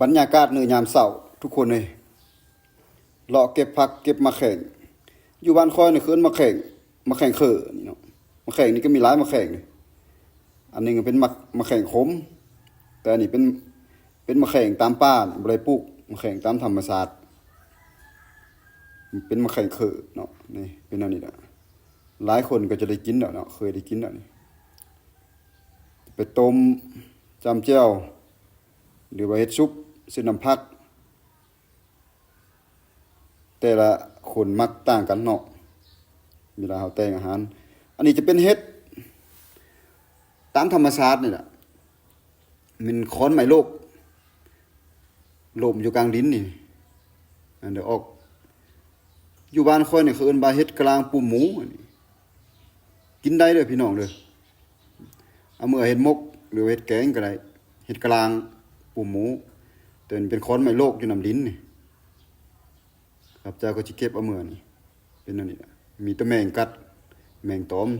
บรรยากาศในยามเช้าทุกคนเลยเลาะเก็บผักเก็บมะแข่งอยู่บ้านคอยนี่คืนมะแข่งเขือนี่เนาะมะแข่งนี่ก็มีหลายมะแข่งเลยอันนึงเป็นมะแข่งขมแต่อันนี้เป็นมะแข่งตามป่าบ่ได้ปลูกมะแข่งตามธรรมชาติเป็นมะแข่งเขือเนาะนี่เป็นอันนี้นะหลายคนก็จะได้กินแล้วเนาะเคยได้กินแล้วนี่ไปต้มจำเจ้าหรือว่าเฮ็ดซุปเส้นน้ำผักแต่ละคนมักต่างกันเนาะเวลาเขาแต่งอาหารอันนี้จะเป็นเฮ็ดตามธรรมชาตินี่แหละมันค้อนไม้โลกโลมอยู่กลางดินนี่อันเดี๋ยวออกอยู่บ้านค่อยนี่เขาเอิ้นว่าเฮ็ดกลางปูหมูอันนี้กินได้เด้อพี่น้องเด้อเอามื้อเฮ็ดมกหรือเฮ็ดแกงก็ได้เฮ็ดกลางปูหมูแต่มันเป็นค้อนไม้โลกอยู่น้ำดินนี่ครับเจ้าก็สิเก็บเอามื้อนี่เป็นอันนี้ล่ะมีแต่แมงกัดแมงตอม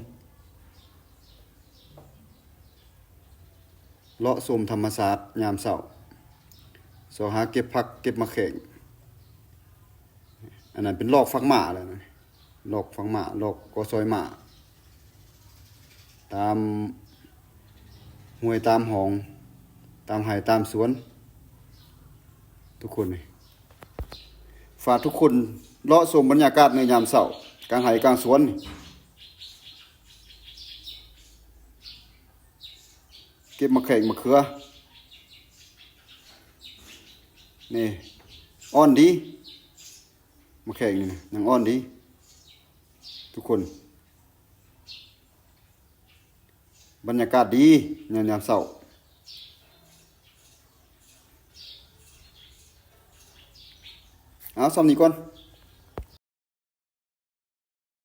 เลาะชมธรรมชาติยามเช้าสอหาเก็บผักเก็บมะแข่งอันนั้นเป็นลอกฟักหมาแล้วนะลอกฟักหมาลอกกอซอยหมาตามห้วยตามหองตามไห่ตามสวนทุกคนเลยฝากทุกคนเลาะชมบรรยากาศในยามเช้ากลางไห่กลางสวนเก็บมะแข่งมะเขือนี่อ่อนดีมะแข่งนี่นะยังอ่อนดีทุกคนบรรยากาศดีในยามเช้าเอาซ้ำนี้ก่อน